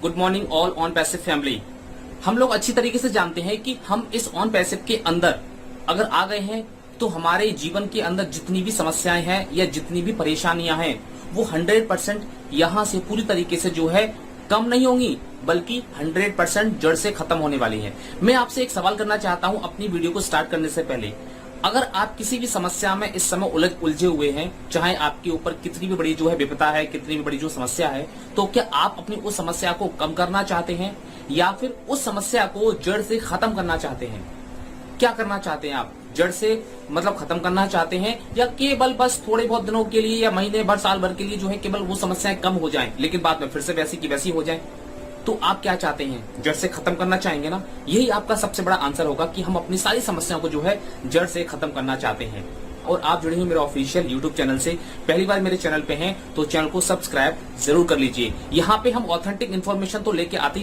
Good morning all on passive family. हम लोग अच्छी तरीके से जानते हैं कि हम इस ऑन पैसिव के अंदर अगर आ गए हैं तो हमारे जीवन के अंदर जितनी भी समस्याएं हैं या जितनी भी परेशानियां हैं वो 100% यहाँ से पूरी तरीके से जो है कम नहीं होंगी, बल्कि 100% जड़ से खत्म होने वाली है। मैं आपसे एक सवाल करना चाहता हूं अपनी वीडियो को स्टार्ट करने से पहले। अगर आप किसी भी समस्या में इस समय उलझे हुए हैं, चाहे आपके ऊपर कितनी भी बड़ी जो है विपदा है, कितनी भी बड़ी जो समस्या है, तो क्या आप अपनी उस समस्या को कम करना चाहते हैं या फिर उस समस्या को जड़ से खत्म करना चाहते हैं? क्या करना चाहते हैं आप? जड़ से मतलब खत्म करना चाहते हैं या केवल बस थोड़े बहुत दिनों के लिए या महीने भर साल भर के लिए जो है केवल वो समस्याएं कम हो जाएं, लेकिन बाद में फिर से वैसी की वैसी हो जाएं? तो आप क्या चाहते हैं? जड़ से खत्म करना चाहेंगे ना? यही आपका सबसे बड़ा आंसर होगा कि हम अपनी सारी समस्याओं को जो है जड़ से खत्म करना चाहते हैं। और आप जुड़े हैं मेरे ऑफिशियल यूट्यूब चैनल से, पहली बार मेरे चैनल पे हैं तो चैनल को सब्सक्राइब जरूर कर लीजिए। यहाँ पे हम ऑथेंटिक इन्फॉर्मेशन तो लेके आते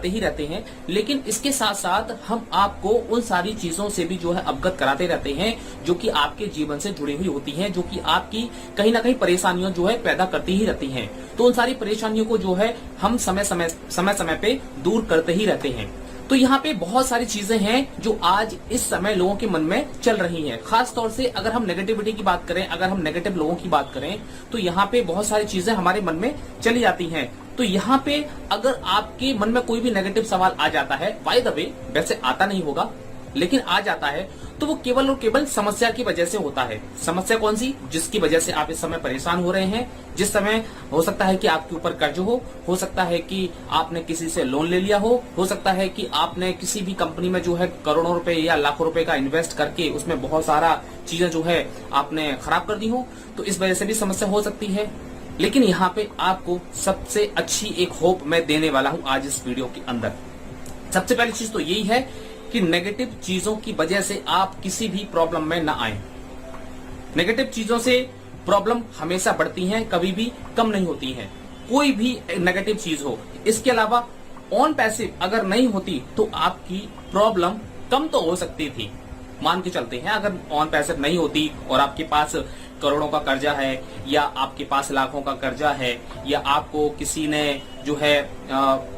ही रहते हैं, लेकिन इसके साथ साथ हम आपको उन सारी चीजों से भी जो है अवगत कराते रहते हैं जो कि आपके जीवन से जुड़ी हुई होती हैं, जो कि आपकी कहीं ना कहीं परेशानियों जो है पैदा करती ही रहती हैं। तो उन सारी परेशानियों को जो है हम समय समय पे दूर करते ही रहते हैं। तो यहाँ पे बहुत सारी चीजें हैं जो आज इस समय लोगों के मन में चल रही हैं। खास तौर से अगर हम नेगेटिविटी की बात करें, अगर हम नेगेटिव लोगों की बात करें, तो यहाँ पे बहुत सारी चीजें हमारे मन में चली जाती हैं। तो यहाँ पे अगर आपके मन में कोई भी नेगेटिव सवाल आ जाता है, बाय द वे वैसे आता नहीं होगा लेकिन आ जाता है, तो वो केवल और केवल समस्या की वजह से होता है। समस्या कौन सी? जिसकी वजह से आप इस समय परेशान हो रहे हैं। जिस समय हो सकता है कि आपके ऊपर कर्ज हो सकता है कि आपने किसी से लोन ले लिया हो सकता है कि आपने किसी भी कंपनी में जो है करोड़ों रुपए या लाखों रुपए का इन्वेस्ट करके उसमें बहुत सारा चीजें जो है आपने खराब कर दी हो, तो इस वजह से भी समस्या हो सकती है। लेकिन यहाँ पे आपको सबसे अच्छी एक होप मैं देने वाला हूँ आज इस वीडियो के अंदर। सबसे पहली चीज तो यही है कि नेगेटिव चीजों की वजह से आप किसी भी प्रॉब्लम में ना आए। नेगेटिव चीजों से प्रॉब्लम हमेशा बढ़ती हैं, कभी भी कम नहीं होती हैं, कोई भी नेगेटिव चीज हो। इसके अलावा ऑन पैसिव अगर नहीं होती तो आपकी प्रॉब्लम कम तो हो सकती थी। मान के चलते हैं अगर ऑन पैसिव नहीं होती और आपके पास करोड़ों का कर्जा है या आपके पास लाखों का कर्जा है या आपको किसी ने जो है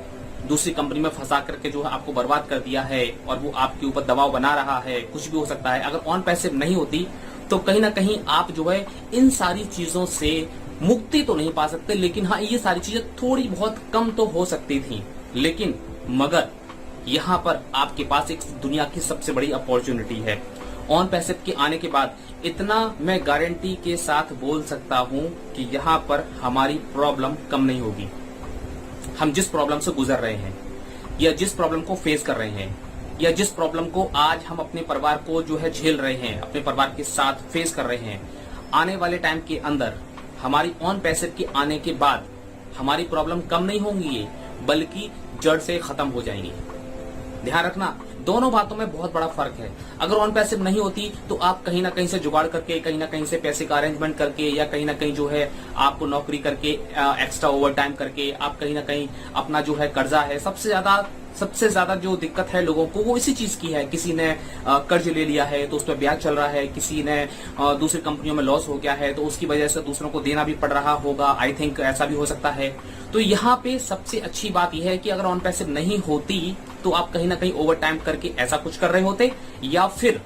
दूसरी कंपनी में फंसा करके जो है आपको बर्बाद कर दिया है और वो आपके ऊपर दबाव बना रहा है, कुछ भी हो सकता है। अगर ऑन पैसिव नहीं होती तो कहीं ना कहीं आप जो है इन सारी चीजों से मुक्ति तो नहीं पा सकते, लेकिन हाँ ये सारी चीजें थोड़ी बहुत कम तो हो सकती थी। लेकिन मगर यहाँ पर आपके पास एक दुनिया की सबसे बड़ी अपॉर्चुनिटी है। ऑन पैसिव के आने के बाद इतना मैं गारंटी के साथ बोल सकता हूँ कि यहाँ पर हमारी प्रॉब्लम कम नहीं होगी। हम जिस प्रॉब्लम से गुजर रहे हैं या जिस प्रॉब्लम को फेस कर रहे हैं या जिस प्रॉब्लम को आज हम अपने परिवार को जो है झेल रहे हैं, अपने परिवार के साथ फेस कर रहे हैं, आने वाले टाइम के अंदर हमारी ऑन पैसिव के आने के बाद हमारी प्रॉब्लम कम नहीं होंगी, ये बल्कि जड़ से खत्म हो जाएंगी। ध्यान रखना, दोनों बातों में बहुत बड़ा फर्क है। अगर ऑन पैसिव नहीं होती तो आप कहीं ना कहीं से जुगाड़ करके, कहीं ना कहीं से पैसे का अरेंजमेंट करके या कहीं ना कहीं जो है आपको नौकरी करके एक्स्ट्रा ओवर टाइम करके आप कहीं ना कहीं अपना जो है कर्जा है, सबसे ज्यादा जो दिक्कत है लोगों को वो इसी चीज की है। किसी ने कर्ज ले लिया है तो उस पर ब्याज चल रहा है, किसी ने दूसरी कंपनियों में लॉस हो गया है तो उसकी वजह से दूसरों को देना भी पड़ रहा होगा। आई थिंक ऐसा भी हो सकता है। तो यहाँ पे सबसे अच्छी बात यह है कि अगर ऑन पैसिव नहीं होती तो आप कहीं ना कहीं ओवर टाइम करके ऐसा कुछ कर रहे होते, या फिर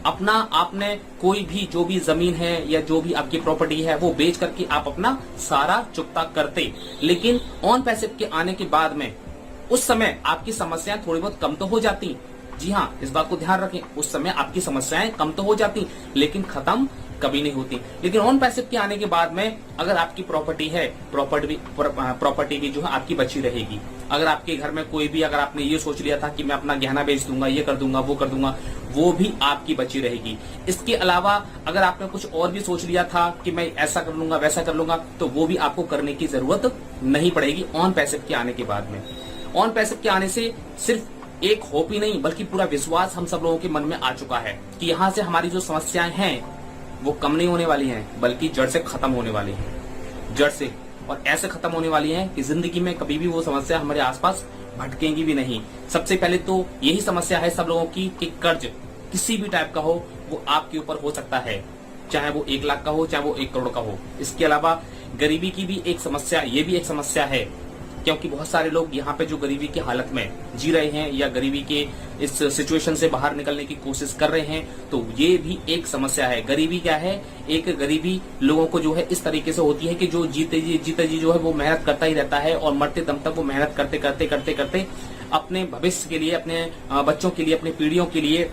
अपना आपने कोई भी जो भी जमीन है या जो भी आपकी प्रॉपर्टी है वो बेच करके आप अपना सारा चुकता करते। लेकिन ऑन पैसिव के आने के बाद में उस समय आपकी समस्याएं थोड़ी बहुत कम तो हो जाती। जी हाँ, इस बात को ध्यान रखें, उस समय आपकी समस्याएं कम तो हो जाती लेकिन खत्म कभी नहीं होती। लेकिन ऑन पैसिव के आने के बाद में अगर आपकी प्रॉपर्टी है, प्रॉपर्टी भी जो है आपकी बची रहेगी। अगर आपके घर में कोई भी, अगर आपने ये सोच लिया था कि मैं अपना गहना बेच दूंगा, ये कर दूंगा, वो कर दूंगा, वो भी आपकी बची रहेगी। इसके अलावा अगर आपने कुछ और भी सोच लिया था कि मैं ऐसा कर लूंगा, वैसा कर लूंगा, तो वो भी आपको करने की जरूरत नहीं पड़ेगी ऑन पैसिव के आने के बाद में। ऑन पैसिव के आने से सिर्फ एक होप ही नहीं बल्कि पूरा विश्वास हम सब लोगों के मन में आ चुका है कि यहाँ से हमारी जो समस्याएं हैं वो कम नहीं होने वाली हैं, बल्कि जड़ से खत्म होने वाली हैं। जड़ से, और ऐसे खत्म होने वाली हैं कि जिंदगी में कभी भी वो समस्या हमारे आसपास भटकेंगी भी नहीं। सबसे पहले तो यही समस्या है सब लोगों की कि कर्ज किसी भी टाइप का हो वो आपके ऊपर हो सकता है, चाहे वो 1 लाख का हो, चाहे वो 1 करोड़ का हो। इसके अलावा गरीबी की भी एक समस्या, ये भी एक समस्या है। क्योंकि बहुत सारे लोग यहाँ पे जो गरीबी की हालत में जी रहे हैं या गरीबी के इस सिचुएशन से बाहर निकलने की कोशिश कर रहे हैं, तो ये भी एक समस्या है। गरीबी क्या है? एक गरीबी लोगों को जो है इस तरीके से होती है कि जो जीते जी जो है वो मेहनत करता ही रहता है और मरते दम तक वो मेहनत करते अपने भविष्य के लिए, अपने बच्चों के लिए, अपनी पीढ़ियों के लिए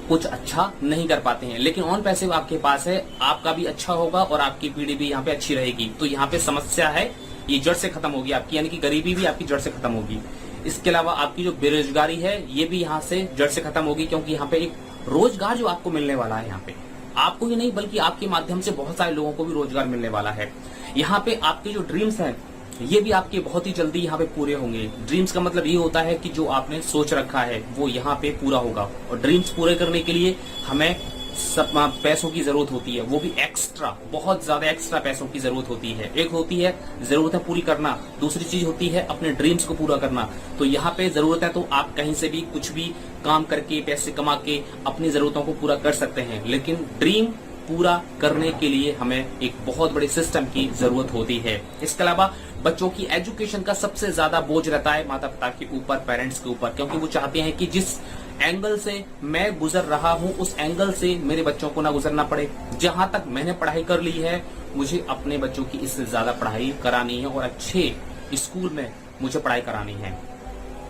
कुछ अच्छा नहीं कर पाते हैं। लेकिन ऑन पैसिव आपके पास है, आपका भी अच्छा होगा और आपकी पीढ़ी भी यहाँ पे अच्छी रहेगी। तो यहाँ पे समस्या है, ये जड़ से खत्म होगी आपकी, यानी कि गरीबी भी आपकी जड़ से खत्म होगी। इसके अलावा आपकी जो बेरोजगारी है ये भी यहाँ से जड़ से खत्म होगी, क्योंकि यहाँ पे एक रोजगार जो आपको मिलने वाला है, यहाँ पे आपको ही नहीं बल्कि आपके माध्यम से बहुत सारे लोगों को भी रोजगार मिलने वाला है। यहाँ पे आपके जो ड्रीम्स हैं ये भी आपके बहुत ही जल्दी यहाँ पे पूरे होंगे। ड्रीम्स का मतलब ये होता है कि जो आपने सोच रखा है वो यहाँ पे पूरा होगा। और ड्रीम्स पूरे करने के लिए हमें सब पैसों की जरूरत होती है, वो भी एक्स्ट्रा, बहुत ज्यादा एक्स्ट्रा पैसों की जरूरत होती है। एक होती है जरूरतें पूरी करना, दूसरी चीज होती है अपने ड्रीम्स को पूरा करना। तो यहाँ पे जरूरत है तो आप कहीं से भी कुछ भी काम करके पैसे कमा के अपनी जरूरतों को पूरा कर सकते हैं, लेकिन ड्रीम पूरा करने के लिए हमें एक बहुत बड़े सिस्टम की जरूरत होती है। इसके अलावा बच्चों की एजुकेशन का सबसे ज्यादा बोझ रहता है माता पिता के ऊपर, पेरेंट्स के ऊपर, क्योंकि वो चाहते हैं कि जिस एंगल से मैं गुजर रहा हूं उस एंगल से मेरे बच्चों को ना गुजरना पड़े। जहां तक मैंने पढ़ाई कर ली है मुझे अपने बच्चों की इससे ज्यादा पढ़ाई करानी है और अच्छे स्कूल में मुझे पढ़ाई करानी है।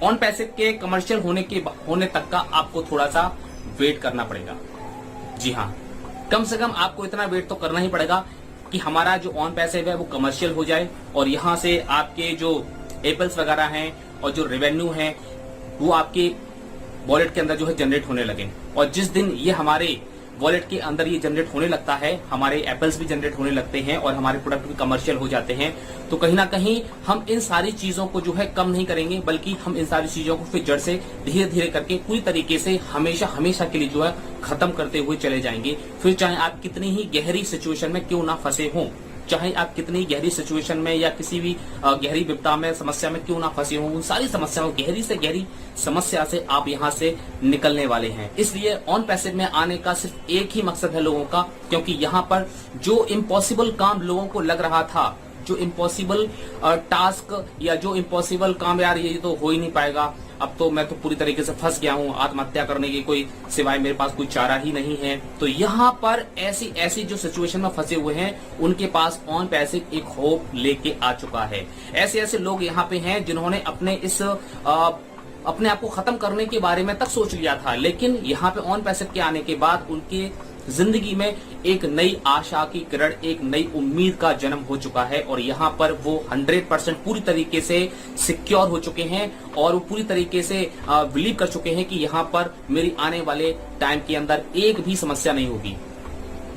ऑन पैसे के कमर्शियल होने तक का आपको थोड़ा सा वेट करना पड़ेगा। जी हाँ, कम से कम आपको इतना वेट तो करना ही पड़ेगा कि हमारा जो ऑन पैसिव है वो कमर्शियल हो जाए और यहाँ से आपके जो एपल्स वगैरह हैं और जो रेवेन्यू है वो आपके वॉलेट के अंदर जो है जनरेट होने लगे। और जिस दिन ये हमारे वॉलेट के अंदर ये जनरेट होने लगता है, हमारे एप्पल्स भी जनरेट होने लगते हैं और हमारे प्रोडक्ट भी कमर्शियल हो जाते हैं, तो कहीं ना कहीं हम इन सारी चीजों को जो है कम नहीं करेंगे, बल्कि हम इन सारी चीजों को फिर जड़ से धीरे धीरे करके पूरी तरीके से हमेशा के लिए जो है खत्म करते हुए चले जाएंगे। फिर चाहे आप कितनी ही गहरी सिचुएशन में क्यों ना फंसे हों, चाहे आप कितनी गहरी सिचुएशन में या किसी भी गहरी विपदा में, समस्या में क्यों ना फंसे हों, उन सारी समस्याओं, गहरी से गहरी समस्या से आप यहाँ से निकलने वाले हैं। इसलिए ऑन पैसिव में आने का सिर्फ एक ही मकसद है लोगों का, क्योंकि यहाँ पर जो इम्पॉसिबल काम लोगों को लग रहा था, जो इम्पॉसिबल टास्क या जो इम्पॉसिबल काम, यार ये तो हो ही नहीं पाएगा, अब तो मैं तो पूरी तरीके से फंस गया हूँ, आत्महत्या करने की कोई सिवाय मेरे पास कोई चारा ही नहीं है। तो यहाँ पर ऐसी जो सिचुएशन में फंसे हुए हैं उनके पास ऑन पैसिव एक होप लेके आ चुका है। ऐसे लोग यहाँ पे हैं जिन्होंने अपने आप को खत्म करने के बारे में तक सोच लिया था, लेकिन यहाँ पे ऑन पैसिव के आने के बाद उनके जिंदगी में एक नई आशा की किरण, एक नई उम्मीद का जन्म हो चुका है और यहाँ पर वो 100% पूरी तरीके से सिक्योर हो चुके हैं और वो पूरी तरीके से बिलीव कर चुके हैं कि यहाँ पर मेरी आने वाले टाइम के अंदर एक भी समस्या नहीं होगी।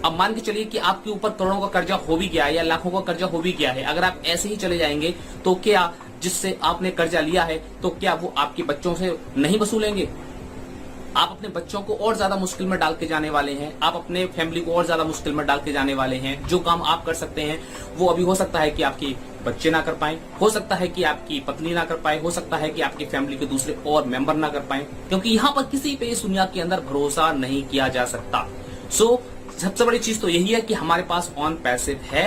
अब मान के चलिए कि आपके ऊपर करोड़ों का कर्जा हो भी गया है या लाखों का कर्जा हो भी गया है, अगर आप ऐसे ही चले जाएंगे तो क्या जिससे आपने कर्जा लिया है तो क्या वो आपके बच्चों से नहीं वसूलेंगे? आप अपने बच्चों को और ज्यादा मुश्किल में डाल के जाने वाले हैं, आप अपने फैमिली को और ज्यादा मुश्किल में डाल के जाने वाले हैं। जो काम आप कर सकते हैं वो अभी हो सकता है कि आपके बच्चे ना कर पाए, हो सकता है कि आपकी पत्नी ना कर पाए, हो सकता है कि आपकी फैमिली के दूसरे और मेंबर ना कर पाए, क्योंकि यहाँ पर किसी पे इस दुनिया के अंदर भरोसा नहीं किया जा सकता। सबसे बड़ी चीज तो यही है कि हमारे पास ऑन पैसिव है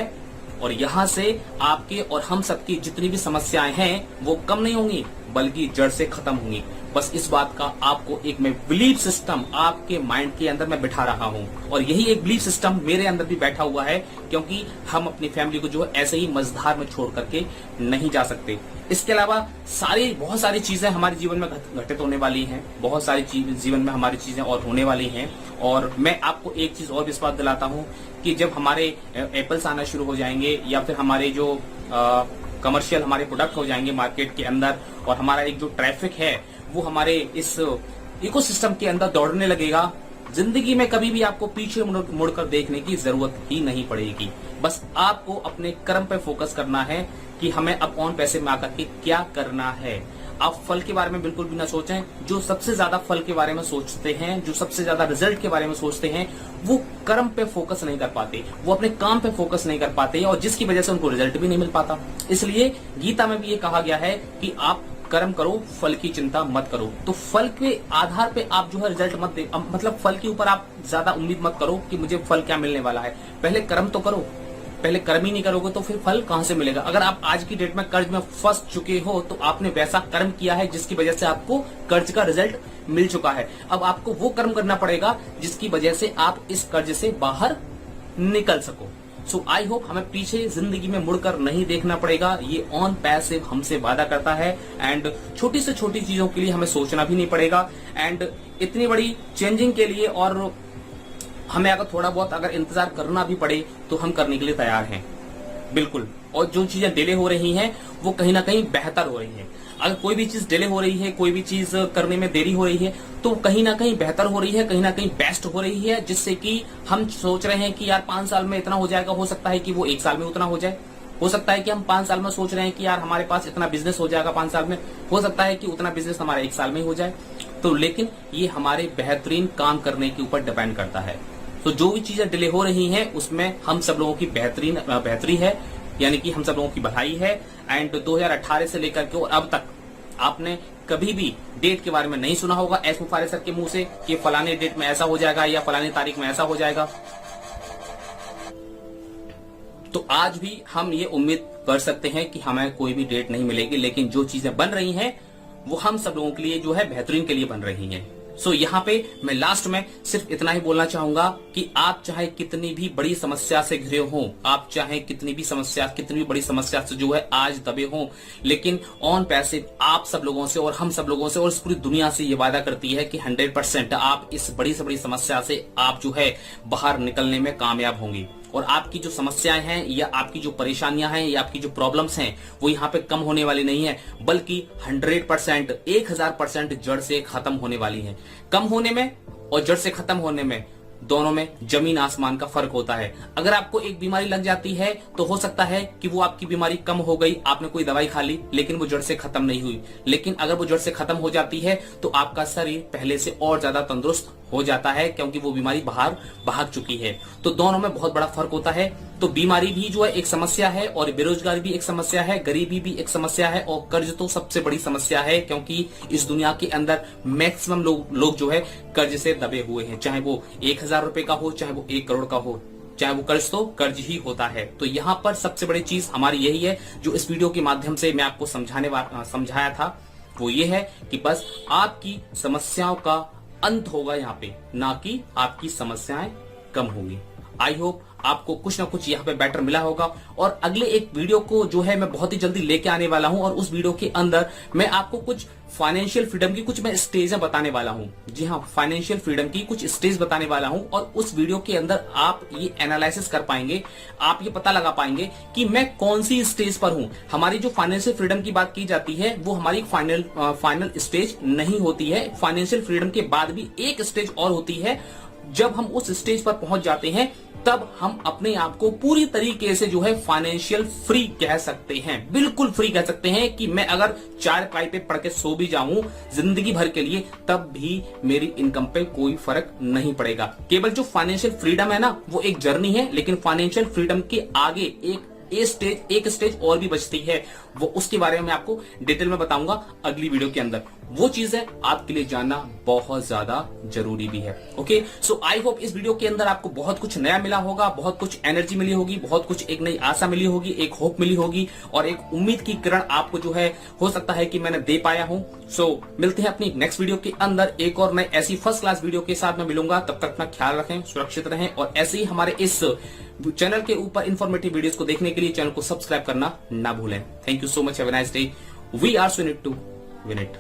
और यहाँ से आपके और हम सबकी जितनी भी समस्याएं हैं वो कम नहीं होंगी बल्कि जड़ से खत्म होंगी। बस इस बात का आपको एक मैं बिलीफ सिस्टम आपके माइंड के अंदर मैं बिठा रहा हूँ और यही एक बिलीफ सिस्टम मेरे अंदर भी बैठा हुआ है, क्योंकि हम अपनी फैमिली को जो है ऐसे ही मझधार में छोड़ करके नहीं जा सकते। इसके अलावा बहुत सारी चीजें हमारे जीवन में घटित होने वाली हैं, बहुत सारी जीवन में हमारी चीजें और होने वाली हैं। और मैं आपको एक चीज और विश्वास दिलाता हूँ कि जब हमारे एप्पल्स आना शुरू हो जाएंगे या फिर हमारे जो कमर्शियल हमारे प्रोडक्ट हो जाएंगे मार्केट के अंदर और हमारा एक जो ट्रैफिक है वो हमारे इस इकोसिस्टम के अंदर दौड़ने लगेगा, जिंदगी में कभी भी आपको पीछे मुड़कर देखने की जरूरत ही नहीं पड़ेगी। बस आपको अपने कर्म पे फोकस करना है कि हमें अब ऑन पैसे में आकर के क्या करना है। आप फल के बारे में बिल्कुल भी ना सोचें। जो सबसे ज्यादा फल के बारे में सोचते हैं, जो सबसे ज्यादा रिजल्ट के बारे में सोचते हैं, वो कर्म पे फोकस नहीं कर पाते, वो अपने काम पे फोकस नहीं कर पाते और जिसकी वजह से उनको रिजल्ट भी नहीं मिल पाता। इसलिए गीता में भी ये कहा गया है कि आप कर्म करो, फल की चिंता मत करो। तो फल के आधार पे आप जो है रिजल्ट मत दे, मतलब फल के ऊपर आप ज्यादा उम्मीद मत करो कि मुझे फल क्या मिलने वाला है। पहले कर्म तो करो, पहले कर्म ही नहीं करोगे तो फिर फल कहां से मिलेगा। अगर आप आज की डेट में कर्ज में फंस चुके हो तो आपने वैसा कर्म किया है जिसकी वजह से आपको कर्ज का रिजल्ट मिल चुका है। अब आपको वो कर्म करना पड़ेगा जिसकी वजह से आप इस कर्ज से बाहर निकल सको। सो आई होप हमें पीछे जिंदगी में मुड़कर नहीं देखना पड़ेगा। ये ऑन पैसिव हमसे वादा करता है एंड छोटी से छोटी चीजों के लिए हमें सोचना भी नहीं पड़ेगा एंड इतनी बड़ी चेंजिंग के लिए और हमें अगर थोड़ा बहुत अगर इंतजार करना भी पड़े तो हम करने के लिए तैयार हैं, बिल्कुल। और जो चीजें डिले हो रही हैं वो कहीं ना कहीं बेहतर हो रही है। अगर कोई भी चीज डिले हो रही है, कोई भी चीज करने में देरी हो रही है तो कहीं ना कहीं बेहतर हो रही है, कहीं ना कहीं बेस्ट हो रही है, जिससे कि हम सोच रहे हैं कि यार 5 साल में इतना हो जाएगा, हो सकता है कि वो 1 साल में उतना हो जाए। हो सकता है कि हम 5 साल में सोच रहे हैं कि यार हमारे पास इतना बिजनेस हो जाएगा 5 साल में, हो सकता है कि उतना बिजनेस हमारा 1 साल में हो जाए। तो लेकिन ये हमारे बेहतरीन काम करने के ऊपर डिपेंड करता है। तो जो भी चीजें डिले हो रही हैं उसमें हम सब लोगों की बेहतरी है, यानी कि हम सब लोगों की भलाई है। एंड 2018 से लेकर के और अब तक आपने कभी भी डेट के बारे में नहीं सुना होगा एस मुफारे सर के मुंह से कि फलाने डेट में ऐसा हो जाएगा या फलानी तारीख में ऐसा हो जाएगा। तो आज भी हम ये उम्मीद कर सकते हैं कि हमें कोई भी डेट नहीं मिलेगी, लेकिन जो चीजें बन रही हैं वो हम सब लोगों के लिए जो है बेहतरीन के लिए बन रही हैं। सो यहाँ पे मैं लास्ट में सिर्फ इतना ही बोलना चाहूंगा कि आप चाहे कितनी भी बड़ी समस्या से घिरे हो, आप चाहे कितनी भी बड़ी समस्या से जो है आज दबे हो, लेकिन ऑन पैसिव आप सब लोगों से और हम सब लोगों से और इस पूरी दुनिया से ये वादा करती है कि 100% आप इस बड़ी से बड़ी समस्या से आप जो है बाहर निकलने में कामयाब होंगी। और आपकी जो समस्याएं हैं या आपकी जो परेशानियां हैं या आपकी जो प्रॉब्लम्स हैं वो यहाँ पे कम होने वाली नहीं है, बल्कि 100% 1000% जड़ से खत्म होने वाली है। कम होने में और जड़ से खत्म होने में दोनों में जमीन आसमान का फर्क होता है। अगर आपको एक बीमारी लग जाती है तो हो सकता है कि वो आपकी बीमारी कम हो गई, आपने कोई दवाई खा ली, लेकिन वो जड़ से खत्म नहीं हुई। लेकिन अगर वो जड़ से खत्म हो जाती है तो आपका शरीर पहले से और ज्यादा तंदुरुस्त हो जाता है, क्योंकि वो बीमारी बाहर भाग चुकी है। तो दोनों में बहुत बड़ा फर्क होता है। तो बीमारी भी जो है एक समस्या है और बेरोजगारी भी एक समस्या है, गरीबी भी एक समस्या है और कर्ज तो सबसे बड़ी समस्या है, क्योंकि इस दुनिया के अंदर मैक्सिमम लोग जो है कर्ज से दबे हुए हैं। चाहे वो 1000 रुपए का हो, चाहे वो 1 करोड़ का हो, चाहे वो कर्ज तो कर्ज ही होता है। तो यहाँ पर सबसे बड़ी चीज हमारी यही है जो इस वीडियो के माध्यम से मैं आपको समझाया था, वो ये है कि बस आपकी समस्याओं का अंत होगा यहाँ पे, ना कि आपकी समस्याएं कम होंगी। आई होप आपको कुछ ना कुछ यहाँ पे बेटर मिला होगा। और अगले एक वीडियो को जो है मैं बहुत ही जल्दी लेके आने वाला हूँ और उस वीडियो के अंदर मैं आपको कुछ फाइनेंशियल फ्रीडम की कुछ मैं स्टेजें बताने वाला हूँ। जी हाँ, फाइनेंशियल फ्रीडम की कुछ स्टेज बताने वाला हूँ और उस वीडियो के अंदर आप ये एनालिसिस कर पाएंगे, आप ये पता लगा पाएंगे कि मैं कौन सी स्टेज पर हूँ। हमारी जो फाइनेंशियल फ्रीडम की बात की जाती है वो हमारी फाइनल स्टेज नहीं होती है। फाइनेंशियल फ्रीडम के बाद भी एक स्टेज और होती है। जब हम उस स्टेज पर पहुंच जाते हैं तब हम अपने आप को पूरी तरीके से जो है फाइनेंशियल फ्री कह सकते हैं, बिल्कुल फ्री कह सकते हैं कि मैं अगर 4 पाई पे पड़ के सो भी जाऊं जिंदगी भर के लिए तब भी मेरी इनकम पे कोई फर्क नहीं पड़ेगा। केवल जो फाइनेंशियल फ्रीडम है ना वो एक जर्नी है, लेकिन फाइनेंशियल फ्रीडम के आगे एक स्टेज और भी बचती है। वो उसके बारे में आपको डिटेल में बताऊंगा अगली वीडियो के अंदर। वो चीजें आपके लिए जानना बहुत ज्यादा जरूरी भी है। ओके, सो आई होप इस वीडियो के अंदर आपको बहुत कुछ नया मिला होगा, बहुत कुछ एनर्जी मिली होगी, बहुत कुछ एक नई आशा मिली होगी, एक होप मिली होगी और एक उम्मीद की किरण आपको जो है हो सकता है कि मैंने दे पाया हूं। सो मिलते हैं अपनी नेक्स्ट वीडियो के अंदर एक और नई ऐसी फर्स्ट क्लास वीडियो के साथ मैं मिलूंगा। तब तक अपना ख्याल रखें, सुरक्षित रहें और ऐसे ही हमारे इस चैनल के ऊपर इंफॉर्मेटिव वीडियोस को देखने के लिए चैनल को सब्सक्राइब करना ना भूलें। Thank you so much, have a nice day. We are so in it to win it.